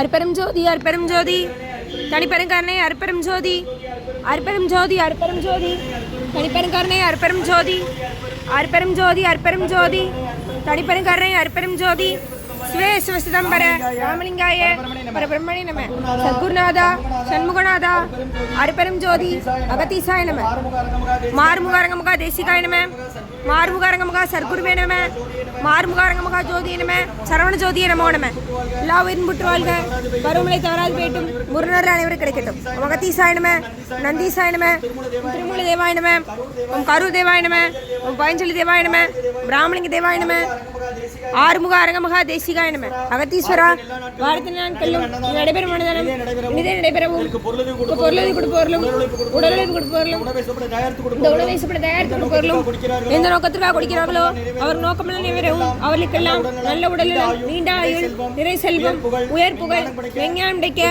அற்பெரும் ஜோதி அற்பெரும் ஜோதி தனிப்பெருங்கருணை அற்பெரும் ஜோதி அற்பெரும் ஜோதி அற்பெரும் ஜோதி தனிப்பெருங்கருணை அற்பெரும் ஜோதி அற்பெரும் ஜோதி அற்பெரும் ஜோதி தனிப்பெருங்கருணை அற்பெரும் ஜோதி சிவேஸ்வ சிதம்பர ராமலிங்காய பரபிரம்மணே நம சத்குருநாதா சண்முகநாதா அற்பெரும் ஜோதி அகதீசாய நம மார்முகாரங்கமுகா தேசிகாய நம மார்முகாரங்கமுகா சர்க்குருவே நம மார்முகாரங்கமுகா ஜோதிய நம சரவண ஜோதிய நமோ நம எல்லா உயிரும் புற்று வாழ்க பருவமழை தவறாது போயிட்டும் முருகர் அனைவரும் கிடைக்கட்டும் அகதீசாய நம நந்தீசாய நம திருமூல தேவாய நம ஓம் கரூர் தேவாய நம ஓம் பயஞ்சலி தேவாய நம பிராமலிங்க தேவாய நம ஆறுமுக அரங்கமகா தேசிகாய நம அகத்தீஸ்வரா வாரத்தின் நாட்களும் நடைபெறும் மனதனம் இனிதே நடைபெறவும் பொருளை கொடுப்பவர்களும் உடலுழைப்பு கொடுப்பவர்களும் இந்த உணவை சாப்பிட தயாரித்து கொடுப்பவர்களும் எந்த நோக்கத்திற்காக கொடுக்கிறார்களோ அவர் நோக்கமெல்லாம் நிறைவேறவும் அவர்களுக்கெல்லாம் நல்ல உடலில் நீண்ட ஆயுள் நிறை செல்வம் உயர் புகழ் விஞ்ஞானம் கிடைக்க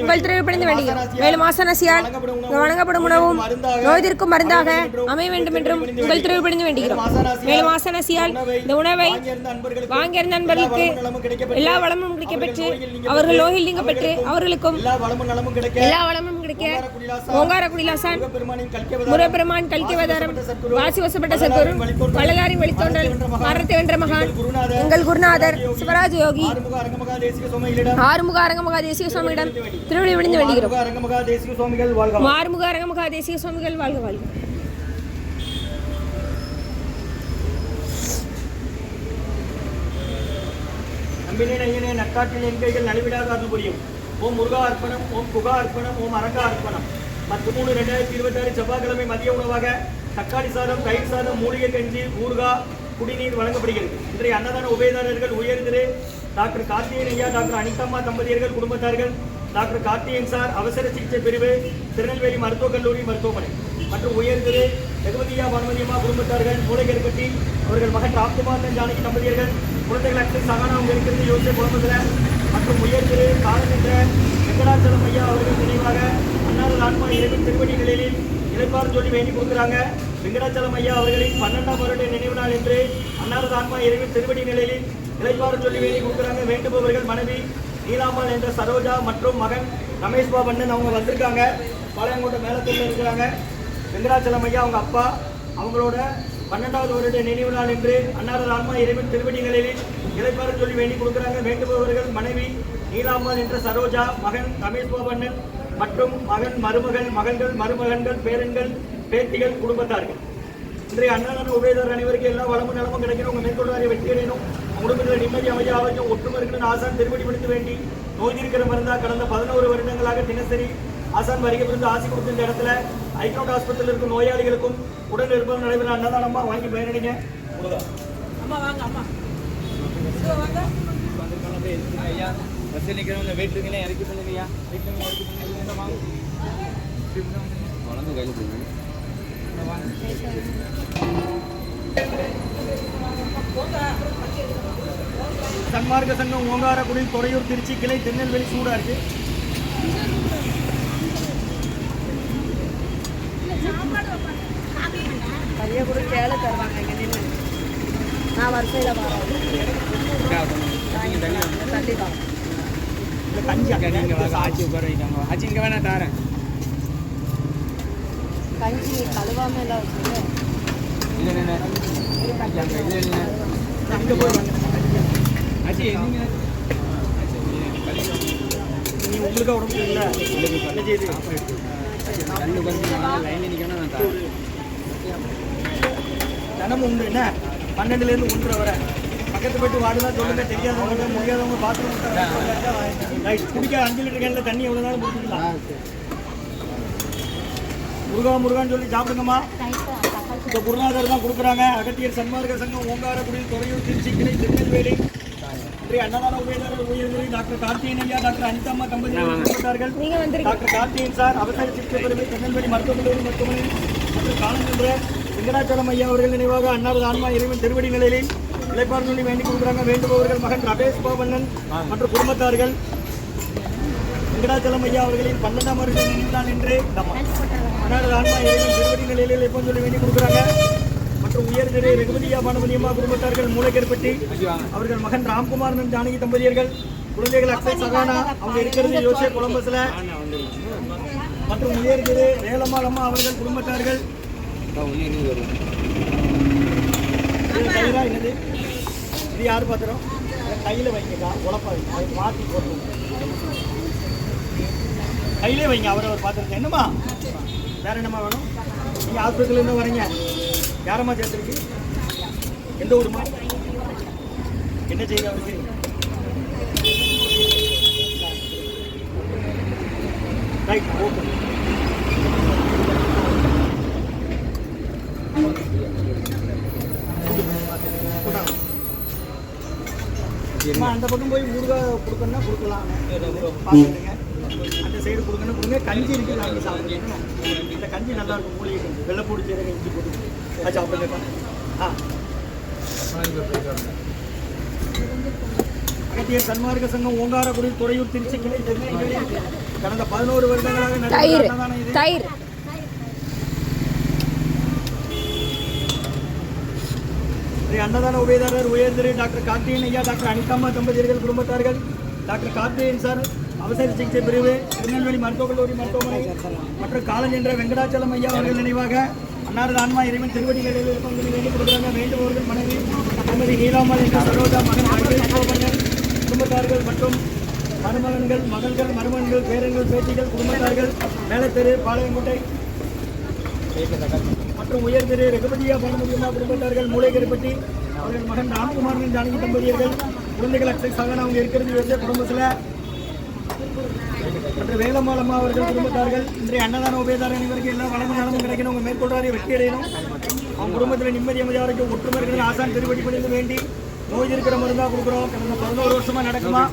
உங்கள் திரைப்படைந்து வேண்டுகிறோம். மேலும் ஆசனசியால் வழங்கப்படும் உணவும் நோய் தீர்க்கும் மருந்தாக அமைய வேண்டும் என்றும் உங்கள் திரைப்படைந்து வேண்டுகிறோம். மேலும் ஆசனசியால் இந்த உணவை வாங்கியிருந்த நண்பர்களுக்கு எல்லா வளமும் கிடைக்கப்பெற்று அவர்கள் நோயில் நீங்க பெற்று அவர்களுக்கும் எல்லா வளமும் கிடைக்க ஓங்கார குடிலாசான் முருகப்பெருமான் கல்கிவதாரம் வாசி வசப்பட்ட சத்குரு வள்ளலாரி வழித்தோன்றல் மரணத்தை வென்ற மகான் எங்கள் குருநாதர் சிவராஜ யோகி ஆறுமுக அரங்கமகா தேசிக சுவாமியிடம் திருவிழி விழுந்து வேண்டுகிறோம். ஆறுமுக அரங்கமகா தேசிக சுவாமிகள் வாழ்க வாழ்க. நம்பினே நக்காட்டில் என் கைகள் நலிவிடாத அருள் புரியும். ஓம் முருகா அர்ப்பணம், ஓம் குகா அர்ப்பணம், ஓம் அரங்கா அர்ப்பணம். 10/3/2026 செவ்வாய்க்கிழமை மதிய உணவாக தக்காளி சாதம், தயிர் சாதம், மூலிகை கஞ்சி, ஊறுகாய், குடிநீர் வழங்கப்படுகிறது. இன்றைய அன்னதான உபயதாரர்கள் உயர் திரு டாக்டர் கார்த்திகேயன் ஐயா, டாக்டர் அனிதம்மா தம்பதியர்கள் குடும்பத்தார்கள், டாக்டர் கார்த்திகேயன் சார் அவசர சிகிச்சை பிரிவு, திருநெல்வேலி மருத்துவக் கல்லூரி மருத்துவமனை மற்றும் உயர் திரு ரகுவதியா பானுமதியம்மா குடும்பத்தார்கள், மூளைகருப்பட்டி அவர்கள் மகன் ராம்குமார் ஜானகி தம்பதியர்கள் குழந்தைகள் அக்ஷய் சகானா அவங்க இருக்கிறது யோசிய குடும்பத்தில் மற்றும் உயர் திரு காலநின்ற வெங்கடாச்சலம் ஐயா அவர்கள் நினைவாக அன்னாரது ஆன்மா இறைவன் திருவடி நிலையில் இழைப்பார் சொல்லி வேண்டி கொடுக்குறாங்க. வெங்கடாச்சலம் ஐயா அவர்களின் 12ஆம் வருட நினைவு நாள் என்று அன்னாரது ஆன்மா இறைவன் திருவடி நிலையில் இழைப்பார் சொல்லி வேண்டி கொடுக்குறாங்க. வேண்டுபவர்கள் மனைவி நீலாம்பாள் என்ற சரோஜா மற்றும் மகன் ரமேஷ் பாபண்ணன் அவங்க வந்திருக்காங்க. பாளையங்கோட்டை மேலத்தூரில் இருக்கிறாங்க. வெங்கடாச்சலம் ஐயா அவங்க அப்பா அவங்களோட 12வது வருட நினைவு நாள் என்று அன்னாரது ஆன்மா இறைவன் திருவடி நிலையில் இழைப்பார சொல்லி வேண்டி கொடுக்குறாங்க. வேண்டுபவர்கள் மனைவி நீலாம்பாள் என்ற சரோஜா, மகன் ரமேஷ் பாபண்ணன் மற்றும் மகன் மருமகள் மகன்கள் மருமகன்கள் பேரன்கள் பேத்திகள் குடும்பத்தார்கள். இன்றைய அன்னதான உபயதாரர் அனைவருக்கு எல்லா வளமும் நலமும் கிடைக்கணும். உங்கள் மேற்கொள்வாரை வெற்றி அடையணும். குடும்பத்தில் நிம்மதி அமைதி ஆரோக்கியம் ஒற்றுமருக்குன்னு ஆசான் திருவடி பிடித்து வேண்டி நோய் தீர்க்கிற மருந்தா கடந்த 11 வருடங்களாக தினசரி ஆசான் வருகை புரிந்து ஆசி கொடுத்த இந்த இடத்துல ஐக்ரௌண்ட் ஹாஸ்பிட்டலில் இருக்கும் நோயாளிகளுக்கும் உடல் இருப்பதும் நடைபெற அன்னதானமா வாங்கி பயனடைங்க. ஐயா பஸ்ஸில் நிற்கிறவங்க வெயிட் இருக்கீங்களா இறக்கி பண்ணுங்க ஐயா. வளர்ந்து கையில் போடுங்க. சன்மார்க்க சங்கம் ஓங்காரக்குடி துறையூர் திருச்சி கிளை திருநெல்வேலி சூடா இருக்கு. கையை கூட கேள தருவாங்க. இங்கே நின்று நான் வரிசையில் தள்ளி தான் கஞ்சி ஆச்சி உட்கார வைக்காங்க. ஆச்சி இங்கே வேணா தாரேன். கஞ்சி கழுவாமல் எல்லாம் வச்சு ஆச்சி நீ உங்களுக்கு உடம்பு இல்லை என்ன செய்யுது கண்ணு கொஞ்சம் லைனில் நிற்கணும் நான் தாரேன். தினமும் உண்டு என்ன 12லேருந்து 1:30 வரை பக்கத்து போய்ட்டு வாடுதான் சொல்லுங்க. தெரியாதவங்க முடியாதவங்க பாத்ரூம் குடிக்க 5 லிட்டர் கேனில் தண்ணி எவ்வளோ நாள் முடிச்சுக்கலாம். முருகா முருகான்னு சொல்லி சாப்பிடுங்கம்மா. இப்போ குருநாதர் தான் கொடுக்குறாங்க. அகத்தியர் சன்மார்க்க சங்கம் ஓங்காரக்குடி துறையூர் திருச்சி கிளை திருநெல்வேலி. இன்றைய அன்னதான உபயதாரர் உயர்நிலை டாக்டர் கார்த்திகேயன் ஐயா, டாக்டர் அனிதம்மா தம்பதியர்கள் கொடுத்தார்கள். டாக்டர் கார்த்திகேயன் சார் அவசர சிகிச்சை பிரிவு திருநெல்வேலி மருத்துவக் கல்லூரி மருத்துவமனை மற்றும் காலநின்ற வெங்கடாச்சலம் ஐயா அவர்கள் நினைவாக அன்னாரது ஆன்மா இறைவன் திருவடி நிலையில் இழைப்பார் சொல்லி வேண்டி கொடுக்குறாங்க. வேண்டுபவர்கள் மகன் ரமேஷ் பாபண்ணன் மற்றும் குடும்பத்தார்கள். வெங்கடாச்சலம் ஐயா அவர்களின் 12ஆம் வருட நினைவு நாள் என்று அன்னாரது ஆன்மா இறைவன் திருவடி நிலையில் இழைப்பார் சொல்லி வேண்டி கொடுக்குறாங்க. மற்றும் உயர் திரு ரகுபதியா பானுமதியம்மா குடும்பத்தார்கள் மூளைக்கருப்பட்டி அவர்கள் மகன் ராம்குமார் ஜானகி தம்பதியர்கள் குழந்தைகள் அக்ஷய் சகானா அவங்க இருக்கிறது யோசிய கொலம்பஸ்ல மற்றும் உயர் திரு வேலம்மாள் அம்மா அவர்கள் குடும்பத்தார்கள் இது கையில என்னது இது யார் பாத்திரம் கையில வைங்கக்கா உழப்பாது அது மாற்றி போட்டுருவோம் கையிலே வைங்க அவர் பாத்திரத்தை என்னம்மா வேற என்னம்மா வேணும் நீங்கள் ஹாஸ்பிட்டல்லேருந்து வரீங்க யாரம்மா சேர்த்துருக்கு எந்த ஊருமா என்ன செய்யுங்க அவருக்கு ரைட் ஓகே அந்த பக்கம் போய் ஊறுகாய் கொடுக்கணும்னா கொடுக்கலாம் பார்த்துட்டுங்க அந்த சைடு கொடுக்கணும் கொடுங்க கஞ்சி இருக்குது நாங்கள் சாப்பிடுங்க இந்த கஞ்சி நல்லா இருக்கும் மூலிகை கஞ்சி வெள்ளைப்பூடி சீரகம் இஞ்சி போட்டு அது சாப்பிடுங்க ஆ அகத்தியர் சன்மார்க்க சங்கம் ஓங்காரக்குடி துறையூர் திருச்சி கிளை கடந்த 11 வருடங்களாக நடைபெற்ற இது தயிர் அன்னதான உபயதாரர் உயர் திரு டாக்டர் கார்த்திகேயன் ஐயா டாக்டர் அனிதாம்மா தம்பதியர்கள் குடும்பத்தார்கள் டாக்டர் கார்த்திகேயன் சார் அவசர சிகிச்சை பிரிவு திருநெல்வேலி மருத்துவக் கல்லூரி மருத்துவமனை மற்றும் காலஞ்சென்ற வெங்கடாச்சலம் ஐயா அவர்கள் நினைவாக அன்னாரது ஆன்மா இறைவன் திருவடிகளில் பங்கு வேண்டி கொடுக்குறாங்க வேண்டுபவர்கள் மனைவி திருமதி நீலாமல் என்ற சரோஜா மகன் அழகேஸ்வரன் குடும்பத்தார்கள் மற்றும் மருமகன்கள் மகள்கள் மருமகன்கள் பேரன்கள் பேத்திகள் குடும்பத்தார்கள் மேலத்தெரு பாளையங்கோட்டை மற்றும் உயர் திரு ரகுபதியா பானுமதியம்மா குடும்பத்தார்கள் மூளைக்கருப்பட்டி அவர்கள் மகன் ராம்குமார் ஜானகி தம்பதியர்கள் குழந்தைகள் அக்ஷய் சகானா அவங்க இருக்கிறது யோசிய குடும்பத்தில் மற்றும் வேலம்மாள் அம்மா அவர்கள் குடும்பத்தார்கள் இன்றைய அன்னதான உபயதார அனைவருக்கு எல்லா வளமும் நலமும் கிடைக்கணும் உங்கள் மேற்கொள்றாரே வெற்றி அடையணும் அவங்க குடும்பத்தில் நிம்மதி அமைதியாக ஒற்றுமை இருக்கிறது ஆசான் திருவடி பணிந்து வேண்டி நோய் இருக்கிற மருந்தாக கொடுக்குறோம் கடந்த 11 வருஷமா நடக்குமா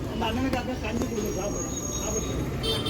அந்த அண்ணனுக்காக கஞ்சி கொடுங்க சாப்பிடுங்க